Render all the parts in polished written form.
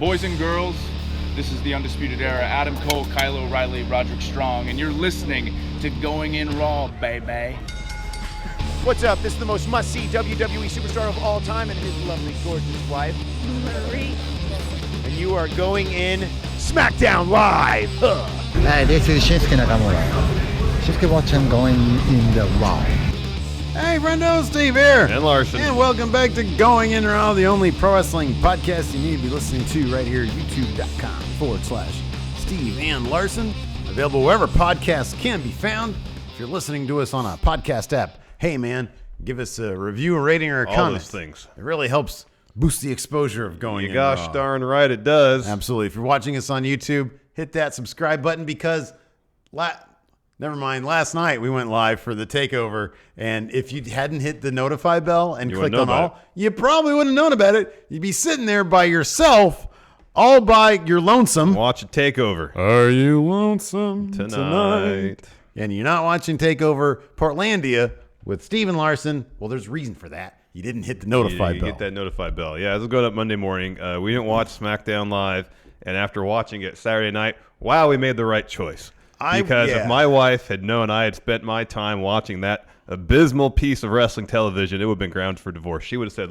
Boys and girls, this is the Undisputed Era. Adam Cole, Kyle O'Reilly, Roderick Strong, and you're listening to Going In Raw, baby. What's up? This is the most must-see WWE superstar of all time and his lovely, gorgeous wife, Marie. And you are going in Smackdown Live. Hi, this is Shinsuke Nakamura. Shinsuke watch him going in the Raw. Hey, friendo, Steve here. And Larson. And welcome back to Going In Raw, the only pro wrestling podcast you need to be listening to right here at youtube.com/Steve and Larson. Available wherever podcasts can be found. If you're listening to us on a podcast app, hey, man, give us a review, a rating, or a comment. All those things. It really helps boost the exposure of Going In Gosh Raw. darn right it does. Absolutely. If you're watching us on YouTube, hit that subscribe button because last night we went live for the takeover, and if you hadn't hit the notify bell and clicked on all, you probably wouldn't have known about it. You'd be sitting there by yourself, all by your lonesome. Watch a takeover. Are you lonesome tonight? And you're not watching Takeover Portlandia with Steven Larson. Well, there's reason for that. You didn't hit the notify bell. Hit that notify bell. Yeah, this was going up Monday morning. We didn't watch SmackDown Live, and after watching it Saturday night, wow, we made the right choice. Because if my wife had known I had spent my time watching that abysmal piece of wrestling television, it would have been grounds for divorce. She would have said,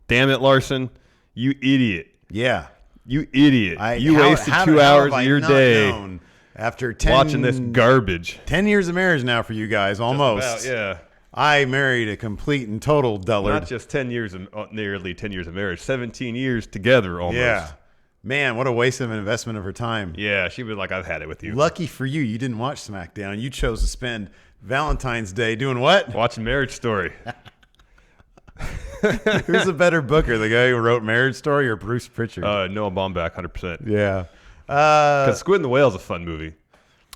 damn it, Larson, you idiot. Yeah. You idiot. You wasted 2 hours of your day after watching this garbage. 10 years of marriage now for you guys, almost. Just about, yeah. I married a complete and total dullard. Not just 10 years, nearly 10 years of marriage, 17 years together almost. Yeah. Man, what a waste of an investment of her time. Yeah, she was like, I've had it with you. Lucky for you, you didn't watch SmackDown. You chose to spend Valentine's Day doing what? Watching Marriage Story. Who's a better booker, the guy who wrote Marriage Story or Bruce Pritchard? Noah Baumbach, 100%. Yeah. Because Squid and the Whale is a fun movie.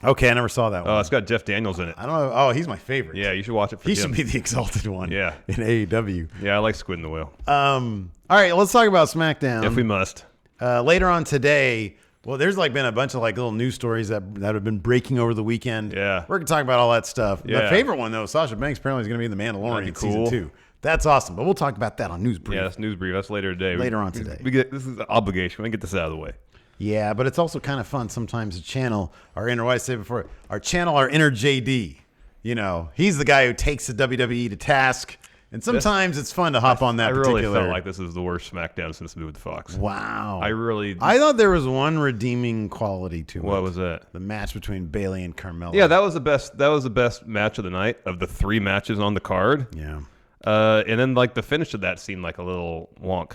Okay, I never saw that one. Oh, it's got Jeff Daniels in it. I don't know. Oh, he's my favorite. Yeah, you should watch it for him. He should be the exalted one. Yeah. In AEW. Yeah, I like Squid and the Whale. All right, let's talk about SmackDown. If we must. Later on today, well, there's been a bunch of little news stories that have been breaking over the weekend. Yeah. We're going to talk about all that stuff. Yeah. My favorite one, though, Sasha Banks apparently is going to be in The Mandalorian cool. season 2. That's awesome, but we'll talk about that on News Brief. Yeah, that's News Brief. That's later today. Later on today. This is an obligation. We can get this out of the way. Yeah, but it's also kind of fun sometimes to channel our inner, what I said before, our inner JD. You know, he's the guy who takes the WWE to task, and sometimes it's fun to hop on that particular. I really felt like this is the worst SmackDown since the move with Fox. Wow. I thought there was one redeeming quality to it. What was that? The match between Bayley and Carmella. Yeah, that was the best. That was the best match of the night of the 3 matches on the card. Yeah. And then the finish of that seemed like a little wonk.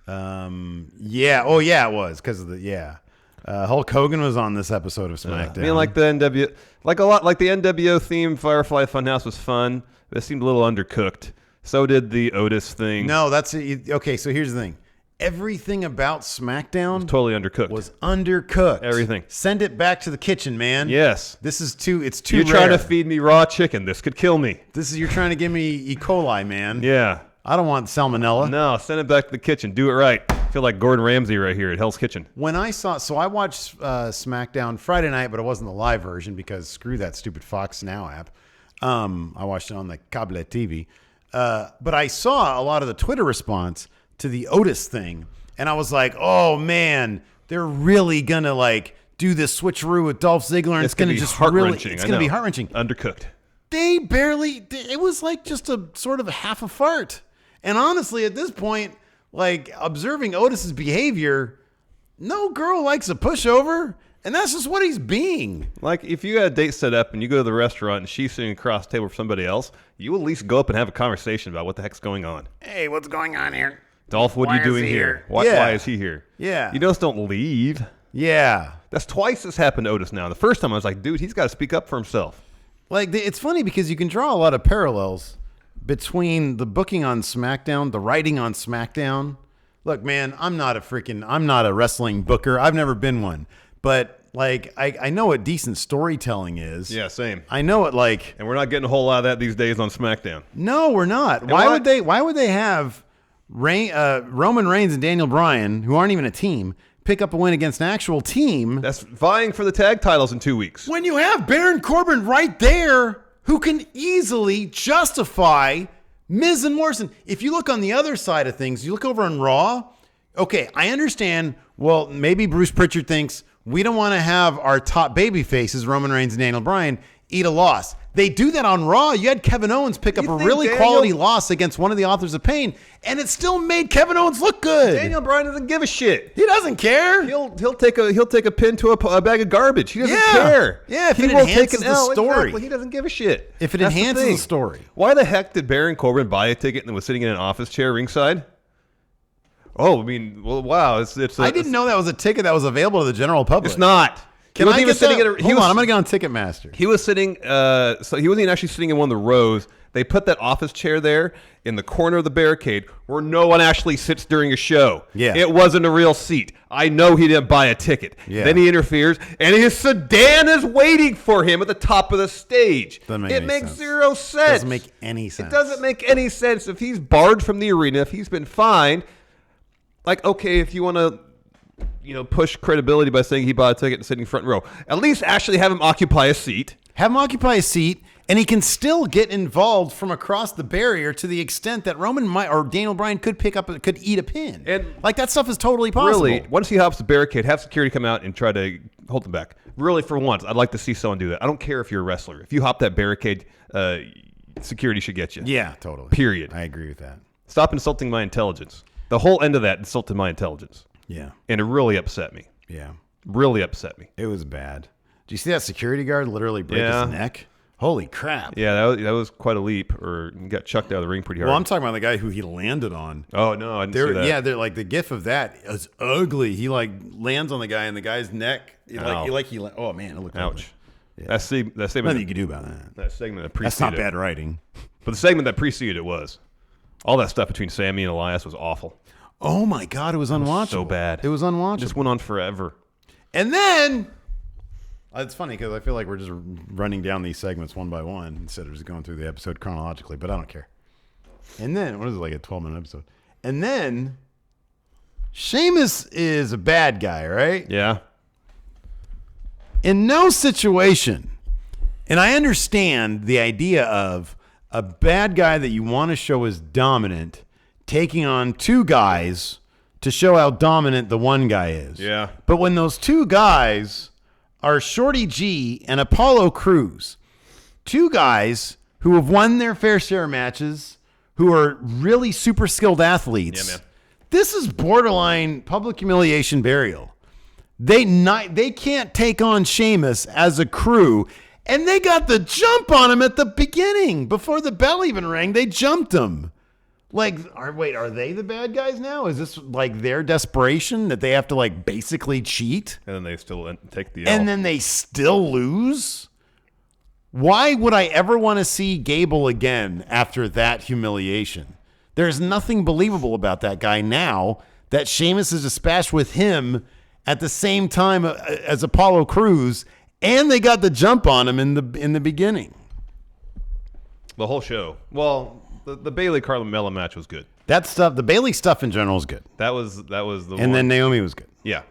Yeah. Oh, yeah, it was because of the Hulk Hogan was on this episode of SmackDown. I mean, the NWO theme, Firefly Funhouse was fun. It seemed a little undercooked. So did the Otis thing. No, okay. So here's the thing: everything about SmackDown was totally undercooked. Was undercooked. Everything. Send it back to the kitchen, man. Yes. This is too. It's too. You're rare. trying to feed me raw chicken. This could kill me. You're trying to give me E. coli, man. Yeah. I don't want salmonella. No, send it back to the kitchen. Do it right. I feel like Gordon Ramsay right here at Hell's Kitchen. I watched SmackDown Friday night, but it wasn't the live version because screw that stupid Fox Now app. I watched it on the cable TV. But I saw a lot of the Twitter response to the Otis thing, and I was like, oh, man, they're really going to do this switcheroo with Dolph Ziggler, and it's going to just heart-wrenching. It's going to be heart-wrenching. Undercooked. It was just a sort of half a fart. And honestly, at this point, observing Otis's behavior, no girl likes a pushover, and that's just what he's being. If you got a date set up and you go to the restaurant and she's sitting across the table from somebody else, you at least go up and have a conversation about what the heck's going on. Hey, what's going on here? Dolph, what are you doing here? Why is he here? Yeah. You just don't leave. Yeah. That's twice this happened to Otis now. The first time I was like, dude, he's got to speak up for himself. It's funny because you can draw a lot of parallels between the booking on SmackDown, the writing on SmackDown. Look, man, I'm not a wrestling booker. I've never been one. But I know what decent storytelling is. Yeah, same. I know it and we're not getting a whole lot of that these days on SmackDown. No, we're not. Why would they have Roman Reigns and Daniel Bryan, who aren't even a team, pick up a win against an actual team that's vying for the tag titles in 2 weeks? When you have Baron Corbin right there, who can easily justify Miz and Morrison. If you look on the other side of things, you look over on Raw, Okay, I understand. Well, maybe Bruce Pritchard thinks we don't want to have our top baby faces, Roman Reigns and Daniel Bryan, eat a loss. They do that on Raw. You had Kevin Owens pick up a really quality loss against one of the Authors of Pain, and it still made Kevin Owens look good. Daniel Bryan doesn't give a shit. He doesn't care. He'll take a pin to a bag of garbage. He doesn't care. Yeah, if he it won't take enhances an the L. story. Exactly. He doesn't give a shit. If it That's enhances the the story. Why the heck did Baron Corbin buy a ticket and was sitting in an office chair ringside? Oh, I mean, well, wow. I didn't know that was a ticket that was available to the general public. It's not. Hold on, I'm going to get on Ticketmaster. He was sitting, so he wasn't even actually sitting in one of the rows. They put that office chair there in the corner of the barricade where no one actually sits during a show. Yeah. It wasn't a real seat. I know he didn't buy a ticket. Yeah. Then he interferes, and his sedan is waiting for him at the top of the stage. It makes zero sense. Doesn't make any sense. It doesn't make any sense. If he's barred from the arena, if he's been fined, like, okay, if you want to push credibility by saying he bought a ticket and sitting front row, at least actually have him occupy a seat. Have him occupy a seat, and he can still get involved from across the barrier to the extent that Roman or Daniel Bryan could eat a pin. And like that stuff is totally possible. Really, once he hops the barricade, have security come out and try to hold him back. Really, for once, I'd like to see someone do that. I don't care if you're a wrestler. If you hop that barricade, security should get you. Yeah, totally. Period. I agree with that. Stop insulting my intelligence. The whole end of that insulted my intelligence. Yeah. And it really upset me. Yeah. Really upset me. It was bad. Do you see that security guard literally break his neck? Holy crap. Yeah, that was quite a leap, or he got chucked out of the ring pretty hard. Well, I'm talking about the guy who he landed on. Oh, no, I didn't see that. Yeah, they're like the gif of that is ugly. He like lands on the guy and the guy's neck. Oh, man, it looked ouch. Yeah. That segment. Nothing you can do about that. That segment that preceded That's not bad writing. But the segment that preceded it was. All that stuff between Sami and Elias was awful. Oh my God, it was unwatchable. So bad. It was unwatchable. It just went on forever. And then it's funny because I feel like we're just running down these segments one by one instead of just going through the episode chronologically, but I don't care. And then, what is it, like a 12-minute episode? And then Sheamus is a bad guy, right? Yeah. In no situation, and I understand the idea of a bad guy that you want to show is dominant taking on two guys to show how dominant the one guy is. Yeah. But when those two guys are Shorty G and Apollo Crews, two guys who have won their fair share of matches, who are really super skilled athletes, yeah, man. This is borderline public humiliation burial. They can't take on Sheamus as a crew, and they got the jump on him at the beginning. Before the bell even rang, they jumped him. Like, are they the bad guys now? Is this like their desperation that they have to like basically cheat? And then they still take the L. And then they still lose? Why would I ever want to see Gable again after that humiliation? There's nothing believable about that guy now that Sheamus is dispatched with him at the same time as Apollo Crews, and they got the jump on him in the beginning. The whole show. Well, the Bayley Carmella match was good. That stuff, the Bayley stuff in general was good. That was the one. And then Naomi was good. Yeah.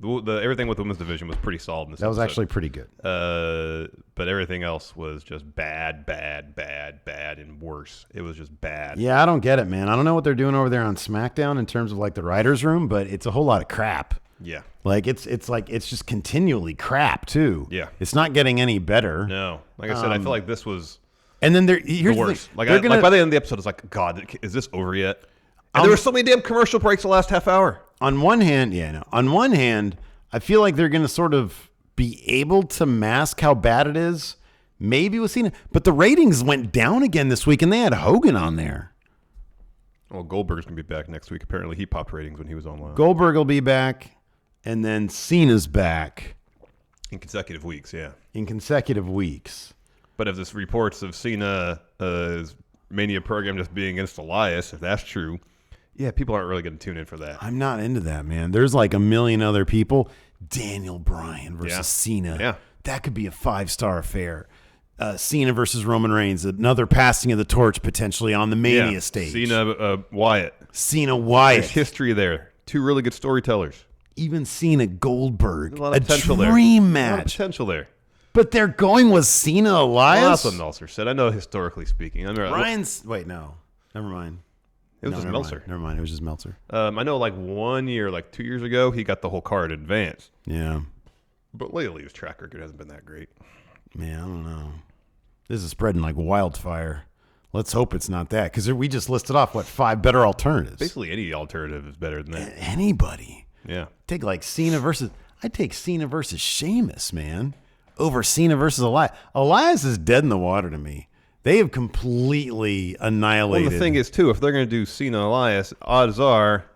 The everything with the women's division was pretty solid in this That was episode. actually pretty good. But everything else was just bad, and worse. It was just bad. Yeah, I don't get it, man. I don't know what they're doing over there on SmackDown in terms of like the writers' room, but it's a whole lot of crap. Yeah. Like it's just continually crap too. Yeah. It's not getting any better. No. Like I said, I feel like this was and then here's the worst. Like, like by the end of the episode, it's like, God, is this over yet? And there were so many damn commercial breaks the last half hour. On one hand, on one hand, I feel like they're going to sort of be able to mask how bad it is. Maybe with Cena, but the ratings went down again this week, and they had Hogan on there. Well, Goldberg's going to be back next week. Apparently, he popped ratings when he was online. Goldberg will be back, and then Cena's back. In consecutive weeks, yeah. In consecutive weeks. But if this reports of Cena's Mania program just being against Elias, if that's true, yeah, people aren't really going to tune in for that. I'm not into that, man. There's like a million other people. Daniel Bryan versus Cena. Yeah. That could be a 5-star affair. Cena versus Roman Reigns, another passing of the torch potentially on the Mania stage. Cena, Wyatt. Cena Wyatt. There's history there. Two really good storytellers. Even Cena Goldberg. A lot of potential dream there. match. A lot of potential there. But they're going with Cena Elias? Well, that's what Meltzer said. I know historically speaking. Ryan's... Wait, no. Never mind. It was just never Meltzer. Mind. Never mind. It was just Meltzer. I know like 1 year, like 2 years ago, he got the whole card in advance. Yeah. But lately his track record hasn't been that great. Man, I don't know. This is spreading like wildfire. Let's hope it's not that, because we just listed off, 5 better alternatives. Basically any alternative is better than that. Anybody. Yeah. Take like Cena versus... I'd take Cena versus Sheamus, man, over Cena versus Elias. Elias is dead in the water to me. They have completely annihilated. Well, the thing is, too, if they're going to do Cena Elias, odds are...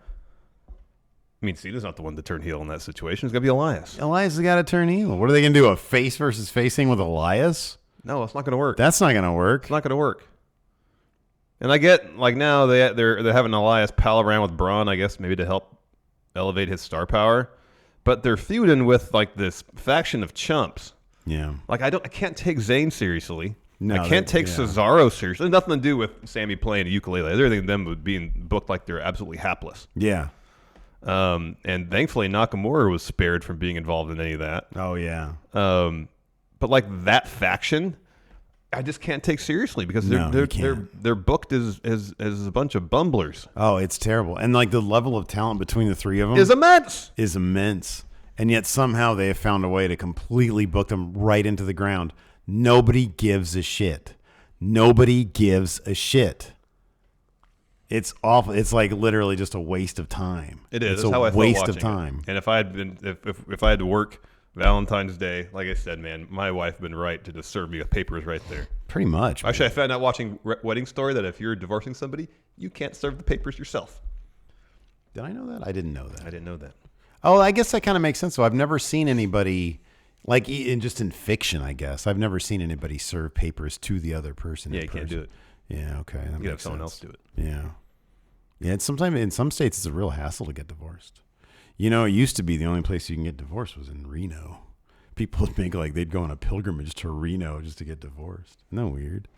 I mean, Cena's not the one to turn heel in that situation. It's going to be Elias. Elias has got to turn heel. What are they going to do, a face versus facing with Elias? No, it's not going to work. That's not going to work. It's not going to work. And I get, like, now they're having Elias pal around with Braun, I guess, maybe to help elevate his star power. But they're feuding with, like, this faction of chumps. Yeah. Like, I can't take Zayn seriously. No, I can't take Cesaro seriously. There's nothing to do with Sami playing a ukulele. Everything to them would being booked like they're absolutely hapless. Yeah. And thankfully Nakamura was spared from being involved in any of that. Oh, yeah. But like that faction, I just can't take seriously because they're booked as a bunch of bumblers. Oh, it's terrible. And like the level of talent between the three of them is immense. And yet somehow they have found a way to completely book them right into the ground. Nobody gives a shit. Nobody gives a shit. It's awful. It's like literally just a waste of time. It is. It's That's a how I felt waste of watching time. And if I had been, if I had to work Valentine's Day, like I said, man, my wife been right to just serve me with papers right there. Pretty much. Actually, I found out watching Wedding Story that if you're divorcing somebody, you can't serve the papers yourself. Did I know that? I didn't know that. I didn't know that. Oh, I guess that kind of makes sense. So I've never seen anybody, like just in fiction, I guess. I've never seen anybody serve papers to the other person. Yeah, you can't do it. Yeah, okay. That You makes have someone sense. else do it. Yeah. Yeah, it's sometimes in some states it's a real hassle to get divorced. You know, it used to be the only place you can get divorced was in Reno. People would think like they'd go on a pilgrimage to Reno just to get divorced. Isn't that weird?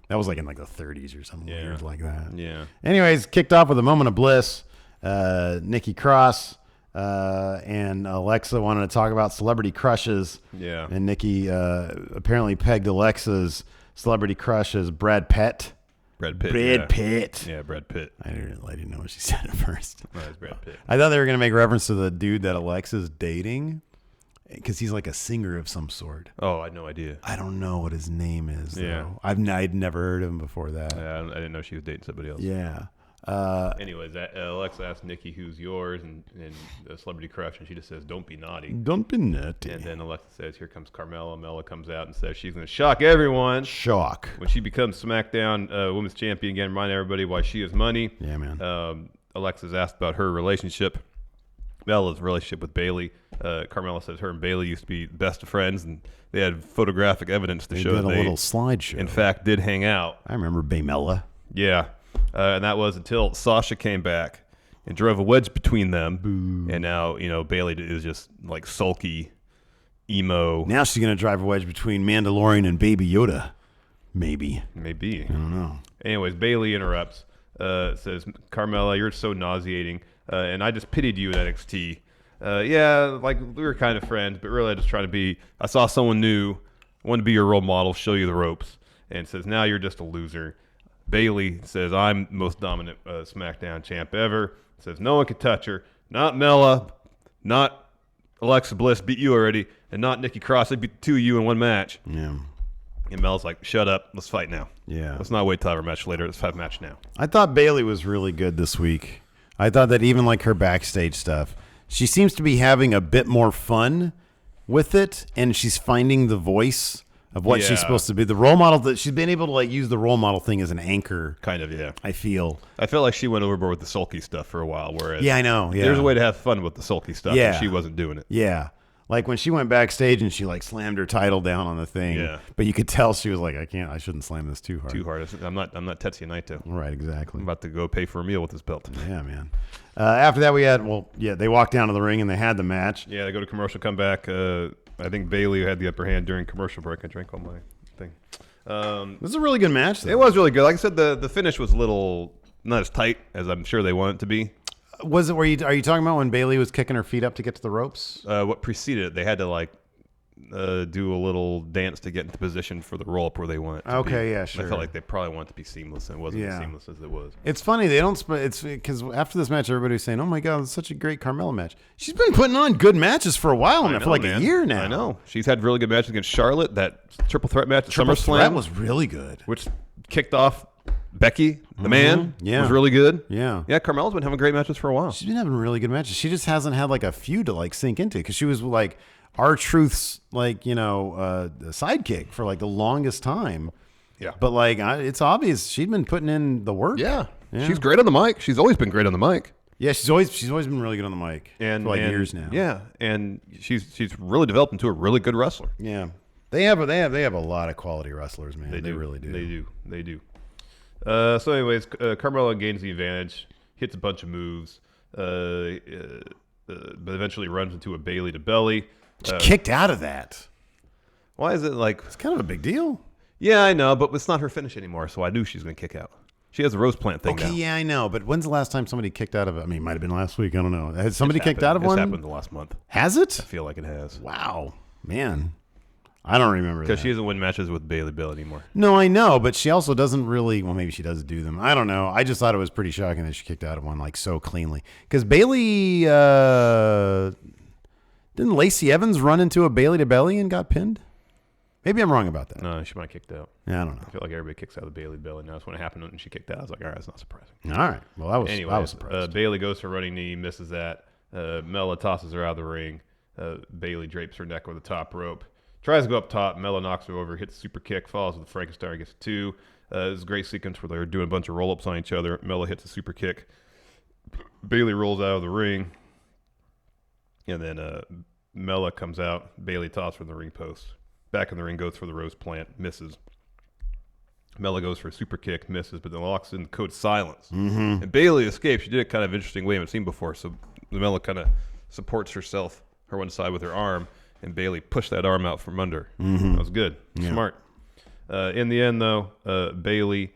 That was like in like the 30s or something weird like that. Yeah. Anyways, kicked off with a moment of bliss. Nikki Cross and Alexa wanted to talk about celebrity crushes. Yeah. And Nikki apparently pegged Alexa's celebrity crush as Brad Pitt. Brad Pitt. Yeah, Brad Pitt. I didn't know what she said at first. No, it's Brad Pitt. I thought they were going to make reference to the dude that Alexa's dating because he's like a singer of some sort. Oh, I had no idea. I don't know what his name is, though. Yeah. I'd never heard of him before that. Yeah, I didn't know she was dating somebody else. Yeah. Anyways, Alexa asked Nikki who's yours and a celebrity crush, and she just says, "Don't be naughty." Don't be naughty. And then Alexa says, "Here comes Carmella." Mella comes out and says she's going to shock everyone. Shock. When she becomes SmackDown Women's Champion again, remind everybody why she is money. Yeah, man. Alexa's asked about her relationship, Mella's relationship with Bayley. Carmella says her and Bayley used to be best of friends, and they had photographic evidence to show did a they, little slideshow. in fact, did hang out. I remember Baymella. Yeah. And that was until Sasha came back and drove a wedge between them. Boo. And now, Bayley is just like sulky, emo. Now she's going to drive a wedge between Mandalorian and Baby Yoda. Maybe. Maybe. I don't know. Anyways, Bayley interrupts, says, "Carmella, you're so nauseating. And I just pitied you at NXT. Yeah, like we were kind of friends, but really I just trying to be, I saw someone new, wanted to be your role model, show you the ropes." And says, "Now you're just a loser." Bayley says, "I'm most dominant SmackDown champ ever." Says, "No one can touch her. Not Mella, not Alexa Bliss beat you already, and not Nikki Cross. They beat the two of you in one match." Yeah. And Mella's like, "Shut up. Let's fight now. Yeah. Let's not wait till our match later. Let's have a match now." I thought Bayley was really good this week. I thought that even like her backstage stuff, she seems to be having a bit more fun with it, and she's finding the voice of what she's supposed to be. The role model, that she's been able to like use the role model thing as an anchor. Kind of, yeah. I feel like she went overboard with the sulky stuff for a while, whereas I know. Yeah. there's a way to have fun with the sulky stuff, and she wasn't doing it. Yeah. Like when she went backstage and she like slammed her title down on the thing. Yeah. But you could tell she was like, I shouldn't slam this too hard. Too hard. I'm not Tetsuya Naito. Right, exactly. I'm about to go pay for a meal with this belt. Yeah, man. After that we had, they walked down to the ring and they had the match. Yeah, they go to commercial, come back. I think Bayley had the upper hand during commercial break. I drank all my thing. This is a really good match, though. It was really good. Like I said, the finish was a little not as tight as I'm sure they want it to be. Was it? Are you talking about when Bayley was kicking her feet up to get to the ropes? What preceded it, they had to do a little dance to get into position for the roll up where they want it to be. Yeah, sure. I felt like they probably want it to be seamless, and it wasn't as seamless as it was. It's funny they don't. It's because after this match, everybody was saying, "Oh my god, it's such a great Carmella match." She's been putting on good matches for a while now, for like a year now. I know she's had really good matches against Charlotte. That triple threat match at SummerSlam That was really good, which kicked off Becky, the man. Was really good. Yeah. Carmella's been having great matches for a while. She's been having really good matches. She just hasn't had like a feud to like sink into because she was like R-Truth's like sidekick for like the longest time. Yeah. But like it's obvious she'd been putting in the work. Yeah. She's great on the mic. She's always been great on the mic. Yeah, she's always been really good on the mic for like years now. Yeah, and she's really developed into a really good wrestler. Yeah. They have a lot of quality wrestlers, man. They really do. They do. So anyways, Carmella gains the advantage, hits a bunch of moves, but eventually runs into a Bayley to belly. She kicked out of that. Why is it like... It's kind of a big deal. Yeah, I know, but it's not her finish anymore, so I knew she was going to kick out. She has a rose plant thing now. Yeah, I know, but when's the last time somebody kicked out of it? I mean, it might have been last week. I don't know. Has somebody kicked out of one? It's happened the last month. Has it? I feel like it has. Wow. Man. I don't remember that. Because she doesn't win matches with Bayley Bill anymore. No, I know, but she also doesn't really... Well, maybe she does do them. I don't know. I just thought it was pretty shocking that she kicked out of one like so cleanly. Because Bayley... Didn't Lacey Evans run into a Bayley to belly and got pinned? Maybe I'm wrong about that. No, she might have kicked out. Yeah, I don't know. I feel like everybody kicks out of the Bayley belly. Now that's when it happened and she kicked out. I was like, all right, that's not surprising. All right. Well, I was surprised. Bayley goes for a running knee, misses that. Mella tosses her out of the ring. Bayley drapes her neck with a top rope. Tries to go up top. Mella knocks her over, hits a super kick, follows with a Frankenstein, gets a 2. This is a great sequence where they're doing a bunch of roll-ups on each other. Mella hits a super kick. Bayley rolls out of the ring. And then Mella comes out. Bayley tosses from the ring post. Back in the ring, goes for the rose plant, misses. Mella goes for a super kick, misses, but then locks in the code silence. Mm-hmm. And Bayley escapes. She did it kind of interesting way I haven't seen before. So Mella kind of supports herself, her one side with her arm, and Bayley pushed that arm out from under. Mm-hmm. That was good. Yeah. Smart. In the end, though, Bayley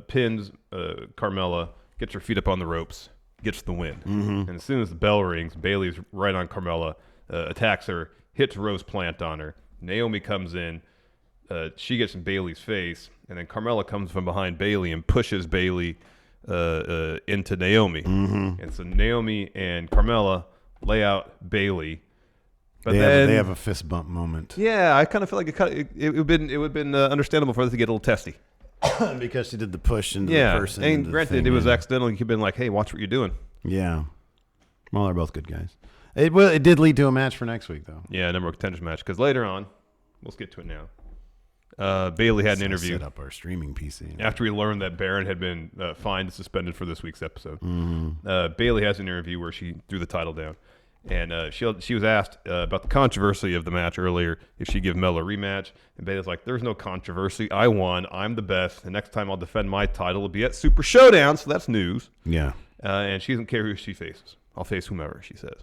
pins Carmella, gets her feet up on the ropes, gets the win. Mm-hmm. And as soon as the bell rings, Bayley's right on Carmella, attacks her, hits Rose Plant on her. Naomi comes in. She gets in Bayley's face, and then Carmella comes from behind Bayley and pushes Bayley into Naomi. Mm-hmm. And so Naomi and Carmella lay out Bayley. But they have a fist bump moment. Yeah, I kind of feel like it would have been understandable for this to get a little testy. Because she did the push into the person. And granted, it was accidental. You could have been like, hey, watch what you're doing. Yeah. Well, they're both good guys. It did lead to a match for next week, though. Yeah, a number of contenders match. Because later on, let's get to it now. Bayley had an interview. Set up our streaming PC. After we learned that Baron had been fined and suspended for this week's episode. Mm-hmm. Bayley has an interview where she threw the title down. And she was asked about the controversy of the match earlier, if she'd give Mella a rematch. And Bayley's like, there's no controversy. I won. I'm the best. The next time I'll defend my title will be at Super Showdown. So that's news. Yeah. And she doesn't care who she faces. I'll face whomever, she says.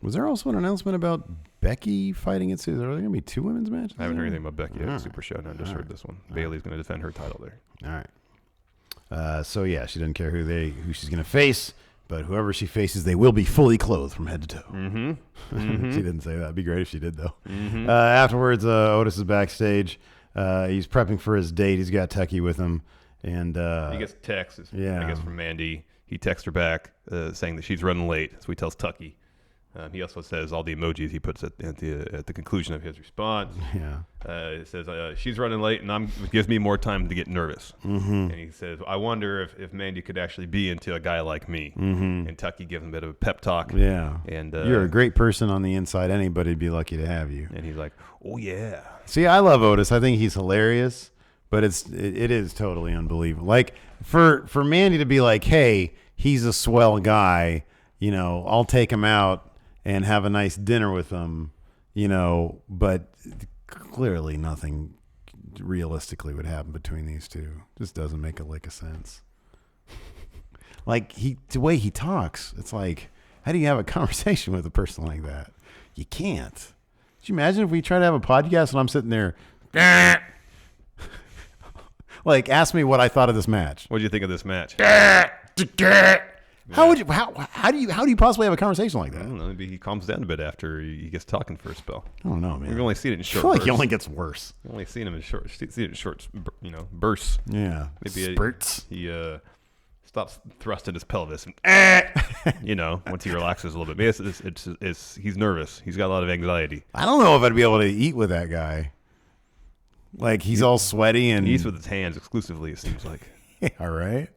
Was there also an announcement about Becky fighting at Cesaro? Are there going to be 2 women's matches? I haven't heard anything about Becky at Super Showdown. I just heard this one. Bayley's going to defend her title there. All right. So, yeah, she doesn't care who she's going to face. But whoever she faces, they will be fully clothed from head to toe. Mm-hmm. Mm-hmm. She didn't say that. It'd be great if she did, though. Mm-hmm. Afterwards, Otis is backstage. He's prepping for his date. He's got Tucky with him. And he gets a text, I guess, from Mandy. He texts her back saying that she's running late. So he tells Tucky. He also says all the emojis he puts at the conclusion of his response. Yeah. It says, she's running late, and it gives me more time to get nervous. Mm-hmm. And he says, I wonder if Mandy could actually be into a guy like me. Mm-hmm. And Tucky gives him a bit of a pep talk. Yeah. And you're a great person on the inside. Anybody'd be lucky to have you. And he's like, oh, yeah. See, I love Otis. I think he's hilarious, but it is totally unbelievable. Like, for Mandy to be like, hey, he's a swell guy, I'll take him out and have a nice dinner with them, but clearly nothing realistically would happen between these two. Just doesn't make a lick of sense. Like, the way he talks, it's like, how do you have a conversation with a person like that? You can't. Could you imagine if we try to have a podcast and I'm sitting there, like, ask me what I thought of this match. What did you think of this match? How do you possibly have a conversation like that? I don't know. maybe he calms down a bit after he gets talking for a spell. I don't know, man. We've only seen it in short I feel like bursts. he only gets worse. We've only seen him in short bursts. Yeah. Maybe Spurts. He stops thrusting his pelvis and once he relaxes a little bit. Maybe he's nervous. He's got a lot of anxiety. I don't know if I'd be able to eat with that guy. Like, he's all sweaty and... He eats with his hands exclusively, it seems like. All right.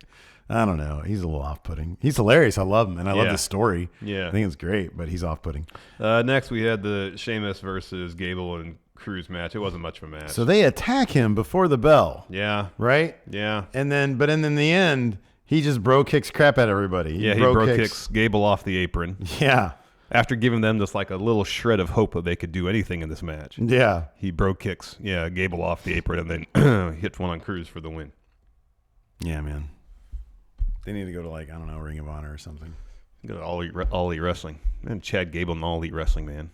I don't know. He's a little off-putting. He's hilarious. I love him, and I love the story. Yeah. I think it's great, but he's off-putting. Next, we had the Sheamus versus Gable and Cruz match. It wasn't much of a match. So they attack him before the bell. Yeah. Right? Yeah. And then in the end, he just bro kicks crap at everybody. He bro kicks Gable off the apron. Yeah. After giving them just like a little shred of hope that they could do anything in this match. Yeah. He bro kicks, Gable off the apron and then hits one on Cruz for the win. Yeah, man. They need to go to, like, I don't know, Ring of Honor or something. Go to All Elite Wrestling. Man, Chad Gable in All Elite Wrestling, man.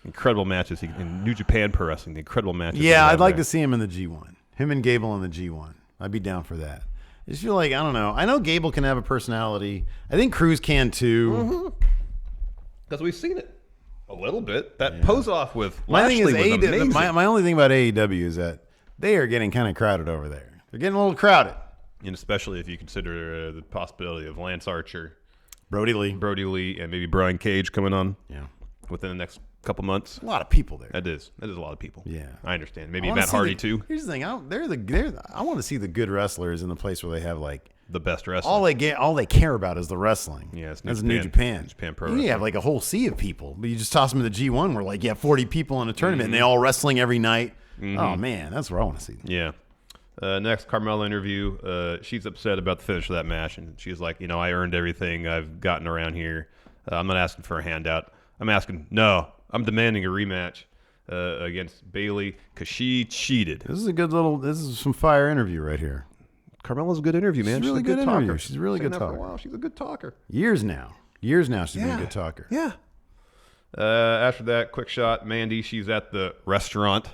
Incredible matches. In New Japan Pro Wrestling, the incredible matches. Yeah, I'd like to see him in the G1. Him and Gable in the G1. I'd be down for that. I just feel like, I don't know. I know Gable can have a personality. I think Cruz can too. Mm-hmm. Because we've seen it a little bit. That pose off with My thing Lashley is, was amazing. my only thing about AEW is that they are getting kind of crowded over there. They're getting a little crowded. And especially if you consider the possibility of Lance Archer, Brody Lee, and maybe Brian Cage coming on. Yeah. Within the next couple months. A lot of people there. That is a lot of people. Yeah. I understand. Maybe Matt Hardy too. Here's the thing. I want to see the good wrestlers in the place where they have, like, the best wrestling. All they care about is the wrestling. Yeah, it's New Japan. New Japan Pro You Wrestling. have like a whole sea of people, but you just toss them in the G1 where, like, you have 40 people in a tournament and they all wrestling every night. Mm-hmm. Oh man, that's where I want to see them. Yeah. Next, Carmella interview. She's upset about the finish of that match, and she's like, I earned everything I've gotten around here. I'm not asking for a handout. I'm demanding a rematch against Bayley because she cheated. This is some fire interview right here. Carmella's a good interview, man. She's really good talker. interview. She's a really good talker. Wow, she's a good talker. Years now she's been a good talker. Yeah. After that, quick shot, Mandy. She's at the restaurant,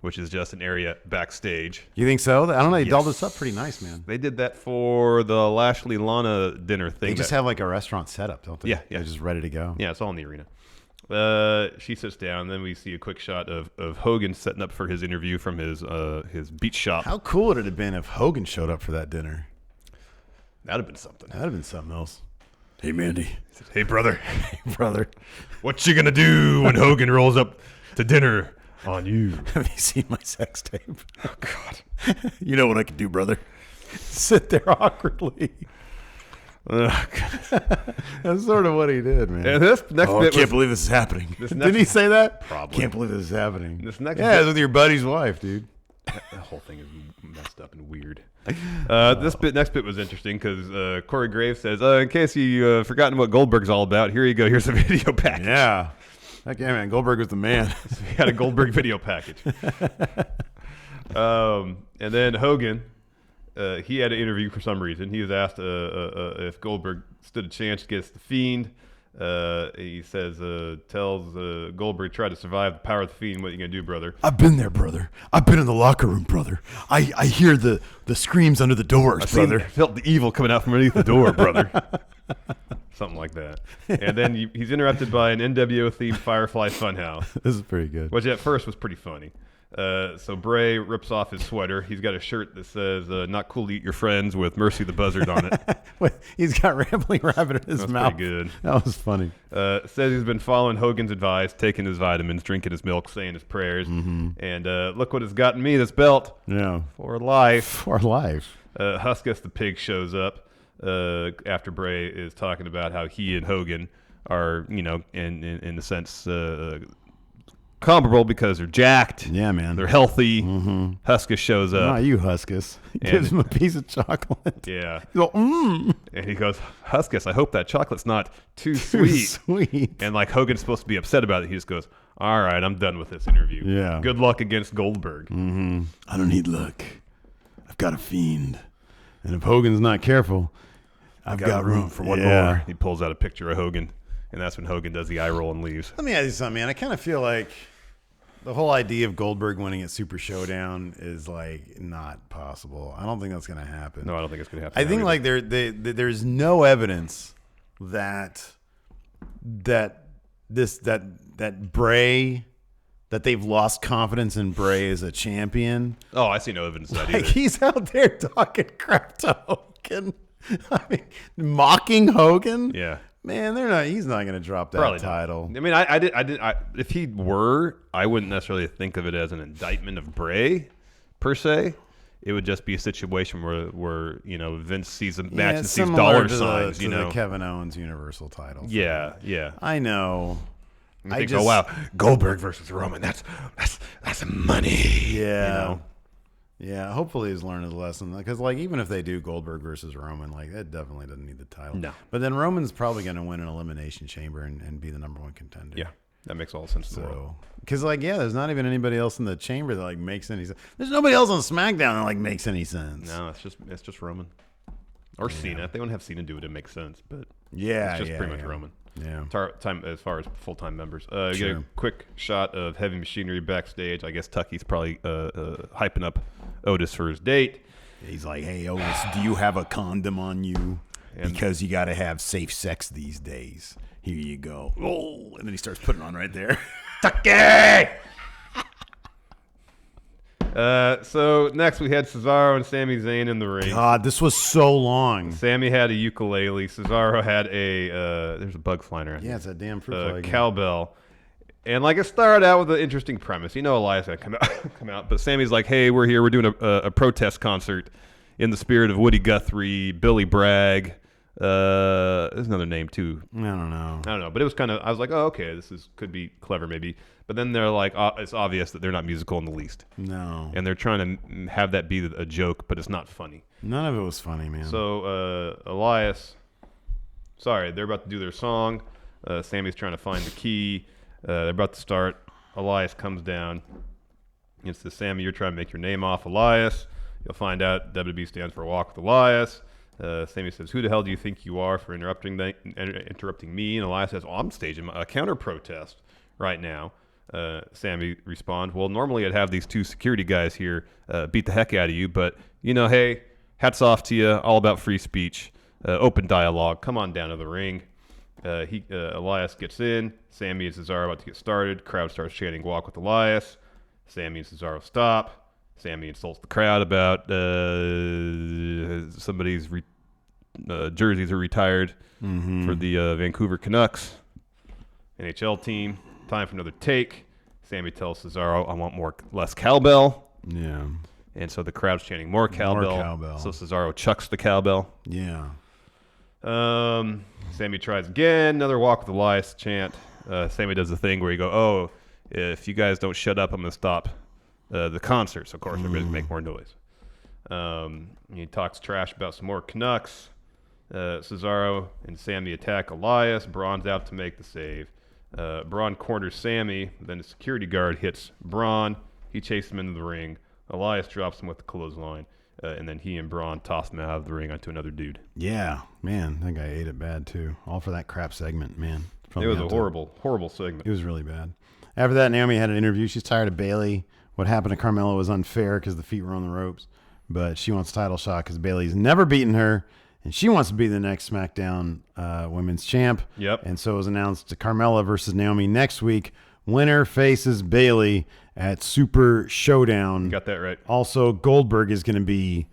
which is just an area backstage. You think so? I don't know. They dolled this up pretty nice, man. They did that for the Lashley Lana dinner thing. They just have like a restaurant setup, don't they? Yeah. They're just ready to go. Yeah, it's all in the arena. She sits down, and then we see a quick shot of Hogan setting up for his interview from his beach shop. How cool would it have been if Hogan showed up for that dinner? That'd have been something. That'd have been something else. Hey, Mandy. Said, hey, brother. Hey, brother. What you gonna do when Hogan rolls up to dinner on you? Have you seen my sex tape? Oh, God. You know what I can do, brother? Sit there awkwardly. That's sort of what he did, man. And this next bit I can't believe this is happening. Didn't he say that? Probably. Can't believe this is happening. This next it's with your buddy's wife, dude. The whole thing is messed up and weird. Next bit was interesting because Corey Graves says, in case you forgotten what Goldberg's all about, here you go. Here's a video package. Yeah. Okay, man. Goldberg was the man. So he had a Goldberg video package. And then Hogan, he had an interview for some reason. He was asked if Goldberg stood a chance against the Fiend. He says, tells Goldberg, try to survive the power of the Fiend. What are you going to do, brother? I've been there, brother. I've been in the locker room, brother. I hear the screams under the doors, brother. I felt the evil coming out from underneath the door, brother. Something like that. And then he's interrupted by an NWO-themed Firefly Funhouse. This is pretty good. Which at first was pretty funny. So Bray rips off his sweater. He's got a shirt that says, not cool to eat your friends with Mercy the Buzzard on it. Wait, he's got Rambling Rabbit in his That's mouth. pretty good. That was funny. Says he's been following Hogan's advice, taking his vitamins, drinking his milk, saying his prayers. Mm-hmm. And look what has gotten me, this belt. Yeah. For life. For life. Huskus the Pig shows up after Bray is talking about how he and Hogan are, in a sense, comparable because they're jacked. Yeah, man. They're healthy. Mm-hmm. Huskus shows up. Not you, Huskus. He gives him a piece of chocolate. Yeah. He's like, And he goes, Huskus, I hope that chocolate's not too sweet. Sweet. And like Hogan's supposed to be upset about it. He just goes, all right, I'm done with this interview. Yeah. Good luck against Goldberg. Mm-hmm. I don't need luck. I've got a fiend. And if Hogan's not careful, I've got room for one more. He pulls out a picture of Hogan. And that's when Hogan does the eye roll and leaves. Let me ask you something, man. I kind of feel like the whole idea of Goldberg winning at Super Showdown is like not possible. I don't think that's going to happen. No, I don't think it's going to happen. I think like there's no evidence that that Bray, that they've lost confidence in Bray as a champion. Oh, I see no evidence of that Like either. he's out there talking crap to Hogan. I mean, mocking Hogan. Yeah. Man, he's not going to drop that Probably title. not. I mean, if he were, I wouldn't necessarily think of it as an indictment of Bray, per se. It would just be a situation where Vince sees a match and sees dollar signs. To the Kevin Owens Universal title. Yeah. I know. I think, oh wow, Goldberg versus Roman. That's money. Yeah. Yeah, hopefully he's learned his lesson. Because, even if they do Goldberg versus Roman, that definitely doesn't need the title. No. But then Roman's probably going to win an Elimination Chamber and be the number one contender. Yeah, that makes all sense in the world. Because, there's not even anybody else in the chamber that, makes any sense. There's nobody else on SmackDown that, makes any sense. No, it's just Roman. Or Cena. If they want to have Cena do it, it makes sense. But yeah, it's just pretty much Roman. Yeah. Time as far as full-time members. You get a quick shot of Heavy Machinery backstage. I guess Tucky's probably hyping up Otis for his date. He's like, hey, Otis, do you have a condom on you? Because you got to have safe sex these days. Here you go. Oh, and then he starts putting it on right there. Tucky! So next we had Cesaro and Sami Zayn in the ring. God, this was so long. Sami had a ukulele. Cesaro had there's a bug flying around. Yeah, it's a damn fruit fly. Cowbell. And it started out with an interesting premise. Elias had come out, but Sami's like, hey, we're here. We're doing a protest concert in the spirit of Woody Guthrie, Billy Bragg. There's another name too. I don't know. But it was I was like, oh, okay, could be clever maybe. But then they're like, it's obvious that they're not musical in the least. No. And they're trying to have that be a joke, but it's not funny. None of it was funny, man. So they're about to do their song. Sami's trying to find the key. They're about to start. Elias comes down. It says, Sami, you're trying to make your name off Elias. You'll find out WWE stands for Walk with Elias. Sami says, who the hell do you think you are for interrupting me? And Elias says, I'm staging a counter-protest right now. Sami responds, well, normally I'd have these two security guys here beat the heck out of you, but, hey, hats off to you, all about free speech, open dialogue. Come on down to the ring. Elias gets in. Sami and Cesaro are about to get started. Crowd starts chanting, walk with Elias. Sami and Cesaro stop. Sami insults the crowd about somebody's jerseys are retired for the Vancouver Canucks NHL team. Time for another take. Sami tells Cesaro, I want less cowbell. Yeah. And so the crowd's chanting more cowbell. So Cesaro chucks the cowbell. Yeah. Sami tries again. Another walk with Elias chant. Sami does the thing where you go, oh, if you guys don't shut up, I'm going to stop the concert. So, of course, they're going to make more noise. He talks trash about some more Canucks. Cesaro and Sami attack Elias. Braun's out to make the save. Braun corners Sami. Then the security guard hits Braun. He chases him into the ring. Elias drops him with the clothesline. And then he and Braun toss him out of the ring onto another dude. Yeah, man, that guy ate it bad too. All for that crap segment, man. It was a horrible segment. It was really bad. After that, Naomi had an interview. She's tired of Bayley. What happened to Carmella was unfair because the feet were on the ropes. But she wants a title shot because Bayley's never beaten her. And she wants to be the next SmackDown Women's Champ. Yep. And so it was announced to Carmella versus Naomi next week. Winner faces Bayley at Super Showdown. You got that right. Also, Goldberg is going to be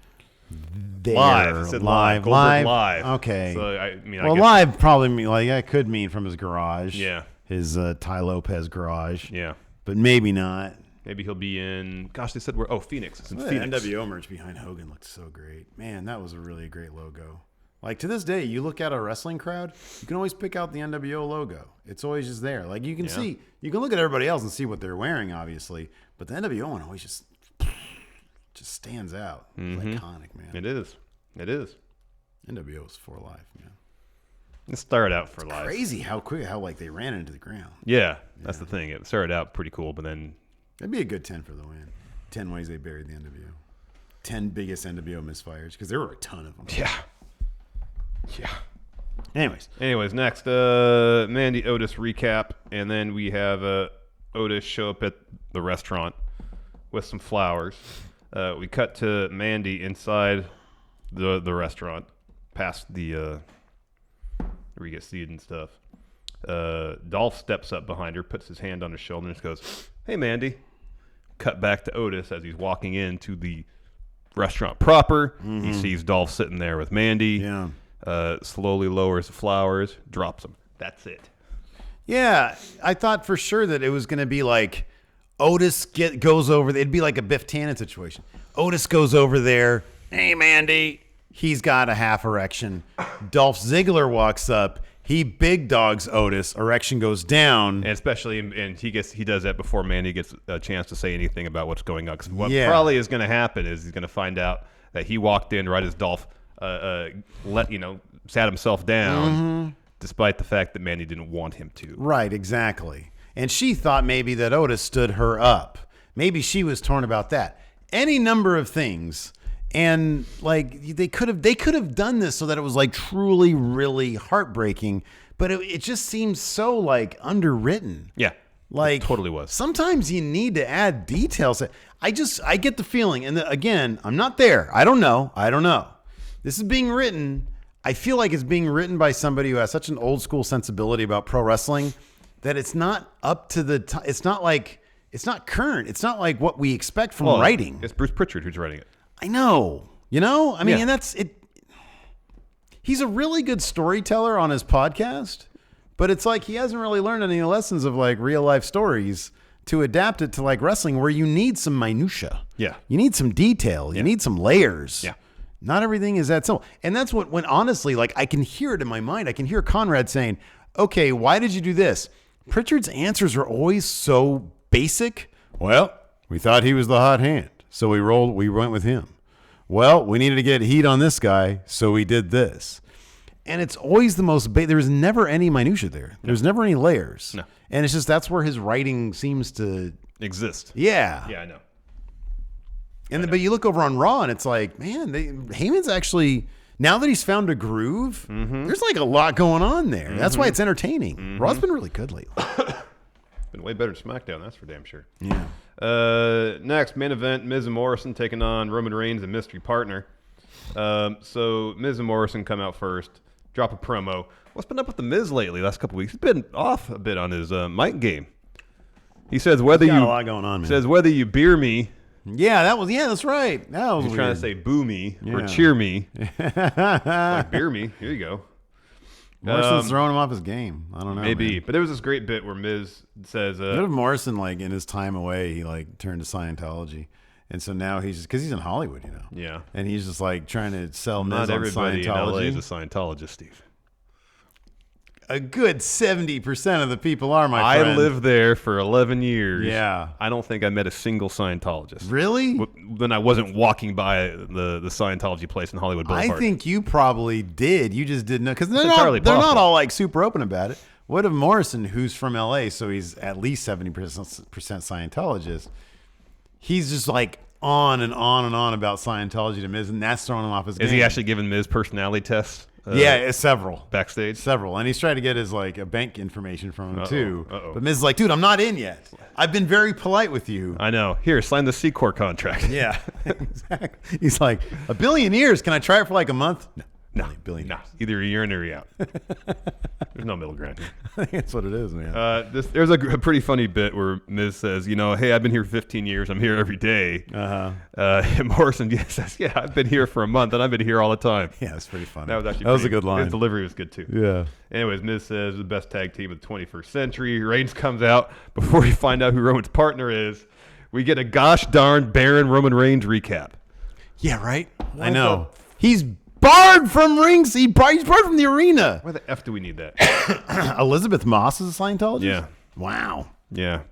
there. Live. It said live. Goldberg live. Okay. So, I guess live probably mean that could mean from his garage. Yeah. His Ty Lopez garage. Yeah. But maybe not. Maybe he'll be in. Gosh, they said where? Oh, Phoenix. It's in The Phoenix. NWO merch behind Hogan looked so great. Man, that was a really great logo. To this day, you look at a wrestling crowd, you can always pick out the NWO logo. It's always just there. You can see, you can look at everybody else and see what they're wearing, obviously. But the NWO one always just stands out. It's iconic, man. It is. NWO is for life, man. It started out for life. Crazy how quick, they ran into the ground. Yeah, that's the thing. It started out pretty cool, but then That'd be a good 10 for the win. 10 ways they buried the NWO. 10 biggest NWO misfires, because there were a ton of them. Yeah. Anyways, next, Mandy Otis recap, and then we have Otis show up at the restaurant with some flowers. We cut to Mandy inside the restaurant, past the where you get seated and stuff. Dolph steps up behind her, puts his hand on her shoulder, and just goes, "Hey, Mandy." Cut back to Otis as he's walking into the restaurant proper. He sees Dolph sitting there with Mandy. Yeah. Slowly lowers the flowers, drops them. That's it. Yeah, I thought for sure that it was going to be like Otis goes over. It'd be like a Biff Tannen situation. Otis goes over there. Hey, Mandy. He's got a half erection. Dolph Ziggler walks up. He big dogs Otis. Erection goes down. And especially, and he does that before Mandy gets a chance to say anything about what's going on. Because what probably is going to happen is he's going to find out that he walked in right as Dolph sat himself down, despite the fact that Mandy didn't want him to. Right, exactly. And she thought maybe that Otis stood her up. Maybe she was torn about that. Any number of things. And like they could have done this so that it was like truly, really heartbreaking. But it just seems so like underwritten. Yeah, like it totally was. Sometimes you need to add details. I get the feeling, and again, I'm not there. I don't know. This is being written. I feel like it's being written by somebody who has such an old school sensibility about pro wrestling that it's not up to the time. It's not current. It's not like what we expect from writing. It's Bruce Pritchard who's writing it. I know. I mean, and that's it. He's a really good storyteller on his podcast, but it's like he hasn't really learned any lessons of like real life stories to adapt it to like wrestling where you need some minutia. Yeah. You need some detail. You need some layers. Yeah. Not everything is that simple. And that's when honestly, like I can hear it in my mind. I can hear Conrad saying, okay, why did you do this? Pritchard's answers are always so basic. Well, we thought he was the hot hand, so we went with him. Well, we needed to get heat on this guy, so we did this. And it's always the most there's never any minutia there. There's never any layers. No. And it's just that's where his writing seems to exist. Yeah. Yeah, I know. But you look over on Raw and it's like, man, Heyman's actually, now that he's found a groove, there's like a lot going on there. That's why it's entertaining. Raw's been really good lately. Been way better than SmackDown, that's for damn sure. Yeah. Next, main event, Miz and Morrison taking on Roman Reigns and mystery partner. So Miz and Morrison come out first, drop a promo. What's been up with the Miz lately? Last couple weeks, he's been off a bit on his mic game. He says whether a lot going on, man. Says whether you beer me. That's right. That was He's weird. trying to say boo me or cheer me. Like beer me. Here you go. Morrison's throwing him off his game. I don't know. Maybe. Man. But there was this great bit where Miz says... what if Morrison, like, in his time away, he, like, turned to Scientology. And so now he's just... Because he's in Hollywood, Yeah. And he's just, like, trying to sell Miz Not on everybody Scientology. in LA is a Scientologist, Steve. A good 70% of the people are, my friend. I lived there for 11 years. Yeah. I don't think I met a single Scientologist. Really? When I wasn't walking by the Scientology place in Hollywood Boulevard. I think you probably did. You just didn't know. Because they're possible. not all, like, super open about it. What if Morrison, who's from LA, so he's at least 70% Scientologist, he's just, like, on and on and on about Scientology to Miz, and that's throwing him off his game. Is he actually giving Miz personality tests? Several. Backstage? Several. And he's trying to get his like a bank information from him too. Uh-oh. But Miz is like, dude, I'm not in yet. I've been very polite with you. I know. Here, sign the C-Corp contract. Yeah, exactly. He's like, $1 billion years. Can I try it for like a month? No. Billion No, years. either you're in or you're out. There's no middle ground here. I think that's what it is, man. There's a pretty funny bit where Miz says, hey, I've been here 15 years. I'm here every day. And Morrison says, yeah, I've been here for a month, and I've been here all the time. Yeah, it's pretty funny. That was actually a good line. His delivery was good, too. Yeah. Anyways, Miz says the best tag team of the 21st century. Reigns comes out. Before we find out who Roman's partner is, we get a gosh darn barren Roman Reigns recap. Yeah, right? I know. He's barred from rings. He's barred from the arena. Why the F do we need that? Elizabeth Moss is a Scientologist? Yeah. Wow. Yeah.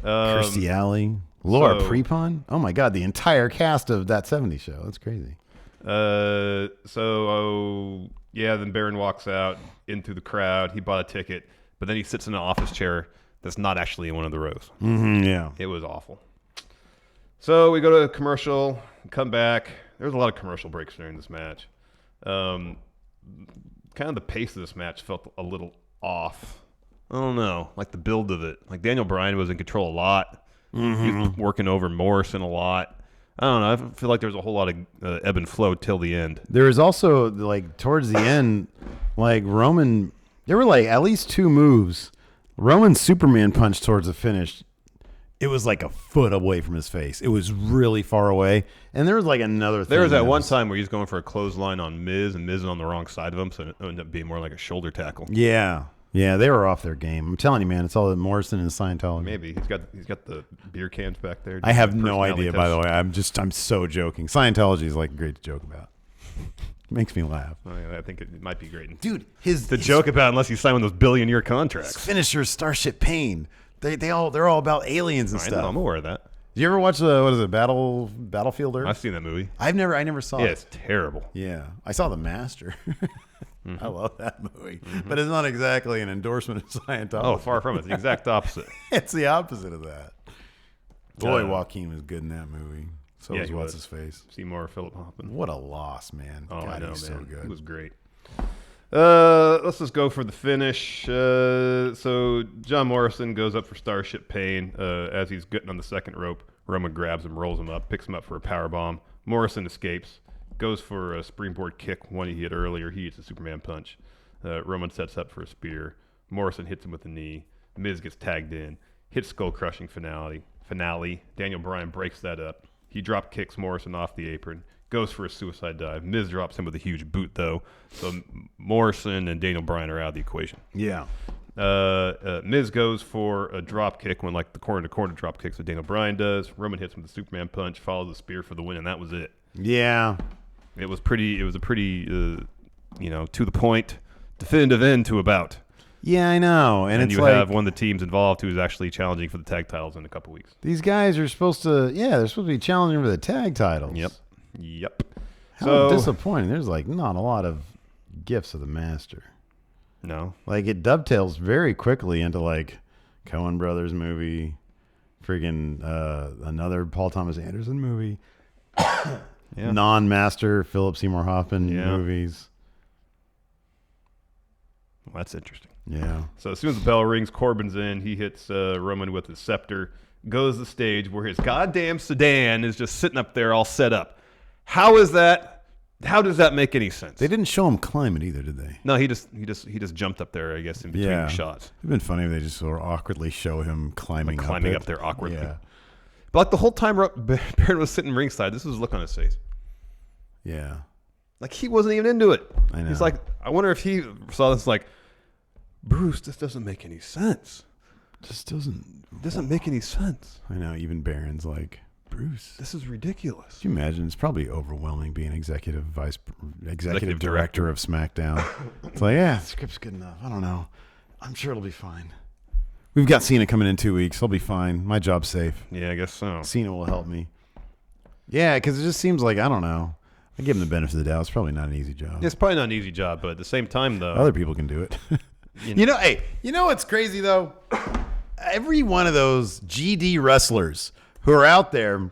Kirstie Alley. Laura Prepon. Oh, my God. The entire cast of That 70s Show. That's crazy. Then Baron walks out into the crowd. He bought a ticket, but then he sits in an office chair that's not actually in one of the rows. Yeah. It was awful. So we go to a commercial, come back. There was a lot of commercial breaks during this match. Kind of the pace of this match felt a little off. I don't know, like the build of it. Like Daniel Bryan was in control a lot. He was working over Morrison a lot. I don't know. I feel like there was a whole lot of ebb and flow till the end. There was also, like, towards the end, like, Roman There were like at least 2 moves. Roman's Superman punch towards the finish. It was like a foot away from his face. It was really far away. And there was like another thing. There was that one time where he's going for a clothesline on Miz, and Miz is on the wrong side of him, so it ended up being more like a shoulder tackle. Yeah. Yeah, they were off their game. I'm telling you, man, it's all that Morrison and Scientology. Maybe. He's got the beer cans back there. I have no idea, by the way. I'm so joking. Scientology is like great to joke about. Makes me laugh. Oh, yeah, I think it might be great. Dude, joke about unless you sign one of those billion-year contracts. His finisher, Starship Pain. They're all about aliens and stuff. I'm aware of that. Did you ever watch Battlefield Earth? I've seen that movie. I never saw it. Yeah, it's terrible. Yeah, I saw The Master. I love that movie, but it's not exactly an endorsement of Scientology. Oh, far from it. It's the exact opposite. It's the opposite of that. Boy, Joaquin was good in that movie. So was what's his face? Seymour Philip Hoffman. What a loss, man. Oh, God, I know, he's man. so good. It was great. Let's just go for the finish. So John Morrison goes up for Starship Pain. As he's getting on the second rope, Roman grabs him, rolls him up, picks him up for a powerbomb. Morrison escapes, goes for a springboard kick, one he hit earlier. He hits a Superman punch. Roman sets up for a spear. Morrison hits him with a knee. Miz gets tagged in, hits skull-crushing finale. Daniel Bryan breaks that up. He drop kicks Morrison off the apron, goes for a suicide dive. Miz drops him with a huge boot, though. So Morrison and Daniel Bryan are out of the equation. Yeah. Miz goes for a drop kick, one like the corner-to-corner drop kicks that Daniel Bryan does. Roman hits him with the Superman punch, follows the spear for the win, and that was it. Yeah. It was a pretty, to the point, definitive end to a bout. Yeah, I know. And it's you like, have one of the teams involved who's actually challenging for the tag titles in a couple weeks. These guys are supposed to, they're supposed to be challenging for the tag titles. Yep. How disappointing. There's like not a lot of gifts of the master. No. Like it dovetails very quickly into like Coen Brothers movie, friggin' another Paul Thomas Anderson movie, non-master Philip Seymour Hoffman movies. Well, that's interesting. Yeah. So as soon as the bell rings, Corbin's in. He hits Roman with his scepter, goes to the stage where his goddamn sedan is just sitting up there all set up. How is that? How does that make any sense? They didn't show him climb it either, did they? No, he just jumped up there, I guess, in between the shots. It'd been funny if they just sort of awkwardly show him climbing up there awkwardly. Yeah. But like the whole time Baron was sitting ringside, this was a look on his face. Yeah. Like he wasn't even into it. I know. He's like, I wonder if he saw this like, Bruce, this doesn't make any sense. Just doesn't make any sense. I know. Even Baron's like, Bruce, this is ridiculous. Can you imagine? It's probably overwhelming being executive director of SmackDown. It's like, the script's good enough. I don't know. I'm sure it'll be fine. We've got Cena coming in 2 weeks. He'll be fine. My job's safe. Yeah, I guess so. Cena will help me. Yeah, because it just seems like, I don't know. I give him the benefit of the doubt. It's probably not an easy job. It's probably not an easy job, but at the same time, though, other people can do it. You know what's crazy though? Every one of those GD wrestlers who are out there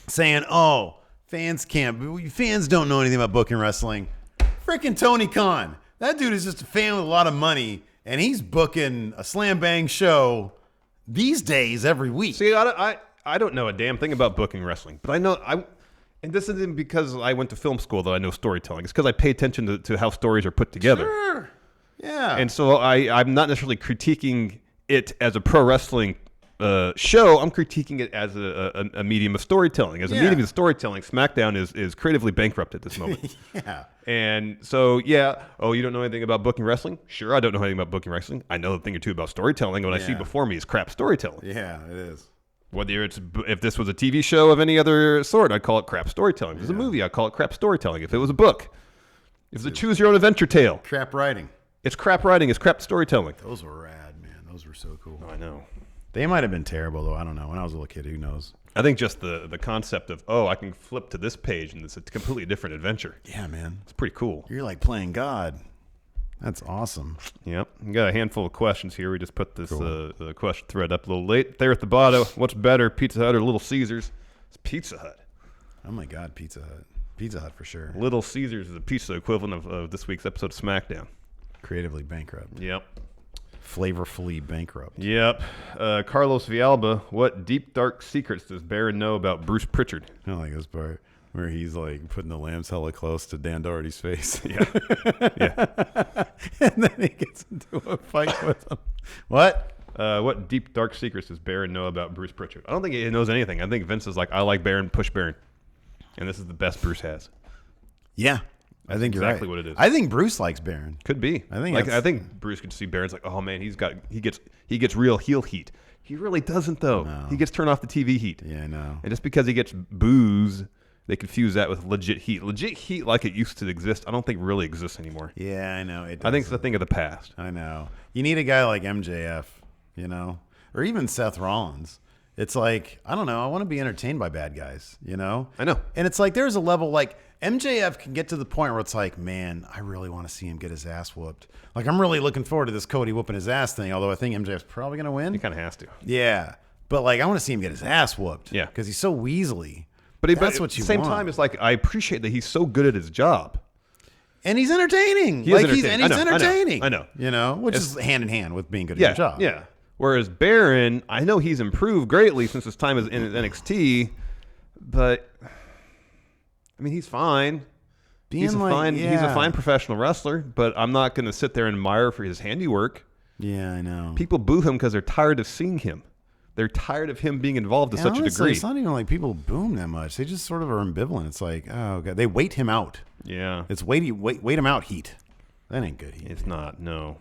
saying, "Oh, fans don't know anything about booking wrestling." Freaking Tony Khan. That dude is just a fan with a lot of money, and he's booking a slam bang show these days every week. See, I don't know a damn thing about booking wrestling, but I know and this isn't because I went to film school that I know storytelling. It's because I pay attention to how stories are put together. Sure. Yeah. And so I'm not necessarily critiquing it as a pro wrestling show. I'm critiquing it as a medium of storytelling. As a medium of storytelling, SmackDown is creatively bankrupt at this moment. Yeah. And so, you don't know anything about booking wrestling? Sure, I don't know anything about booking wrestling. I know a thing or two about storytelling. What I see before me is crap storytelling. Yeah, it is. Whether if this was a TV show of any other sort, I'd call it crap storytelling. If it was a movie, I'd call it crap storytelling. If it was a book, if it's a choose your own adventure tale. Crap writing. It's crap writing. It's crap storytelling. Those were rad, man. Those were so cool. I know. They might have been terrible, though. I don't know. When I was a little kid, who knows? I think just the concept of, I can flip to this page and it's a completely different adventure. Yeah, man. It's pretty cool. You're like playing God. That's awesome. Yep. We got a handful of questions here. We just put this question thread up a little late. There at the bottom, what's better, Pizza Hut or Little Caesars? It's Pizza Hut. Oh, my God, Pizza Hut. Pizza Hut for sure. Little Caesars is a pizza equivalent of this week's episode of SmackDown. Creatively bankrupt. Yep. Flavorfully bankrupt. Yep. Carlos Villalba, what deep, dark secrets does Baron know about Bruce Pritchard? I don't like this part. Where he's like putting the lambs hella close to Dan Doherty's face. Yeah. And then he gets into a fight with him. What? What deep, dark secrets does Baron know about Bruce Pritchard? I don't think he knows anything. I think Vince is like, I like Baron, push Baron. And this is the best Bruce has. Yeah. I think you're exactly right. what it is. I think Bruce likes Baron. Could be. I think Bruce could see Baron's like, oh man, he gets real heel heat. He really doesn't though. No. He gets turned off the TV heat. Yeah, I know. And just because he gets booze, they confuse that with legit heat. Legit heat, like it used to exist, I don't think really exists anymore. Yeah, I know. I think it's a thing of the past. I know. You need a guy like MJF, you know, or even Seth Rollins. It's like, I don't know. I want to be entertained by bad guys, you know? I know. And it's like there's a level like MJF can get to the point where it's like, man, I really want to see him get his ass whooped. Like, I'm really looking forward to this Cody whooping his ass thing, although I think MJF's probably going to win. He kind of has to. Yeah. But, like, I want to see him get his ass whooped. Yeah. Because he's so weaselly. But that's what you at the same want. time, it's like, I appreciate that he's so good at his job. And he's entertaining. He's entertaining. I know. You know, which is hand in hand with being good at your job. Yeah. Whereas Baron, I know he's improved greatly since his time in NXT, but I mean, he's fine. He's a fine professional wrestler, but I'm not going to sit there and admire for his handiwork. Yeah, I know. People boo him because they're tired of seeing him. They're tired of him being involved to such a degree. It's not even like people boo him that much. They just sort of are ambivalent. It's like, oh god, they wait him out. Yeah, it's wait him out heat. That ain't good heat. It's not. No.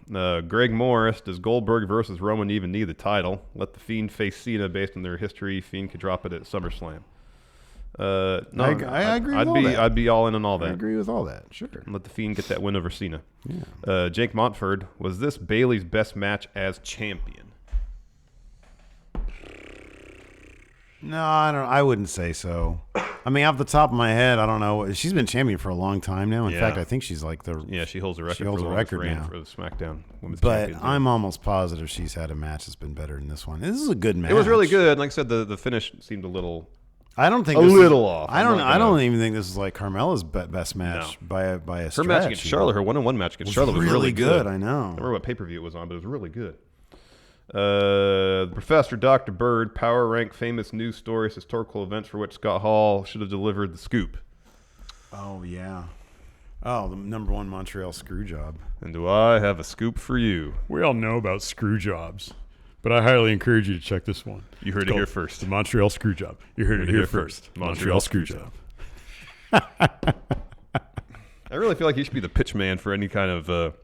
Greg Morris, does Goldberg versus Roman even need the title? Let the Fiend face Cena based on their history. Fiend could drop it at SummerSlam. No, I agree with all that. I'd be all in on all that. I agree with all that. Sure. Let the Fiend get that win over Cena. Yeah. Jake Montford, was this Bayley's best match as champion? No, I wouldn't say so. I mean, off the top of my head, I don't know. She's been champion for a long time now. In fact, I think she's like she holds a record. She holds a record now for the SmackDown Women's But Champions. I'm almost positive she's had a match that's been better than this one. This is a good match. It was really good. Like I said, the finish seemed a little. I don't think a little off. I don't even think this is like Carmella's best match by a stretch. Her match against Charlotte, her one-on-one match against Charlotte was really good. I know. I don't remember what pay-per-view it was on, but it was really good. Professor Dr. Bird, power rank famous news stories, historical events for which Scott Hall should have delivered the scoop. Oh yeah. Oh, the number one Montreal screw job. And do I have a scoop for you? We all know about screw jobs, but I highly encourage you to check this one. You heard it here first. The Montreal screw job. You heard it here first. Montreal screw job. I really feel like he should be the pitch man for any kind of.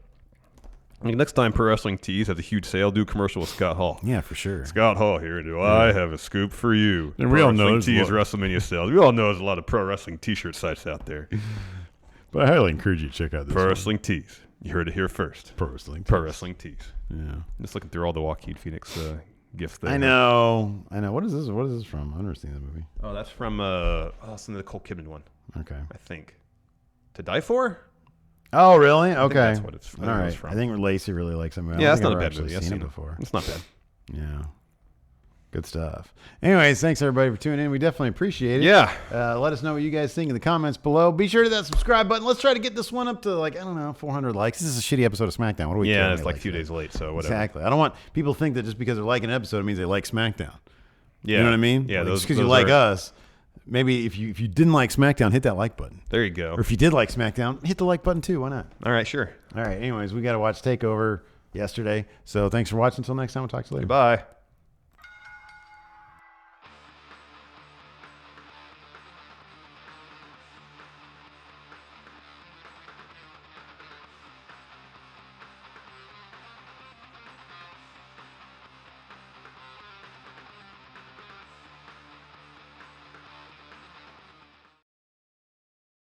Next time Pro Wrestling Tees has a huge sale, do a commercial with Scott Hall. Yeah, for sure. Scott Hall here. Do I have a scoop for you? And we all know Tees WrestleMania sales. We all know there's a lot of pro wrestling T-shirt sites out there. But I highly encourage you to check out this Pro Wrestling Tees. You heard it here first. Pro Wrestling Tees. Yeah. Just looking through all the Joaquin Phoenix gifts there. I know. What is this? What is this from? I've never seen that movie. Oh, that's from it's the Nicole Kidman one. Okay. I think. To Die For? Oh, really? Okay. That's what it's all right. from. I think Lacey really likes him. Yeah, that's not a bad movie. I've seen seen it before. It's not bad. Yeah. Good stuff. Anyways, thanks everybody for tuning in. We definitely appreciate it. Yeah. Let us know what you guys think in the comments below. Be sure to hit that subscribe button. Let's try to get this one up to 400 likes. This is a shitty episode of SmackDown. What do we care? Yeah, it's like a few days late, so whatever. Exactly. I don't want people to think that just because they're liking an episode, it means they like SmackDown. Yeah. You know what I mean? Yeah. Just because you like us, maybe if you didn't like SmackDown, hit that like button. There you go. Or if you did like SmackDown, hit the like button too. Why not? All right, sure. All right. Anyways, we got to watch TakeOver yesterday. So thanks for watching. Until next time, we'll talk to you later. Goodbye.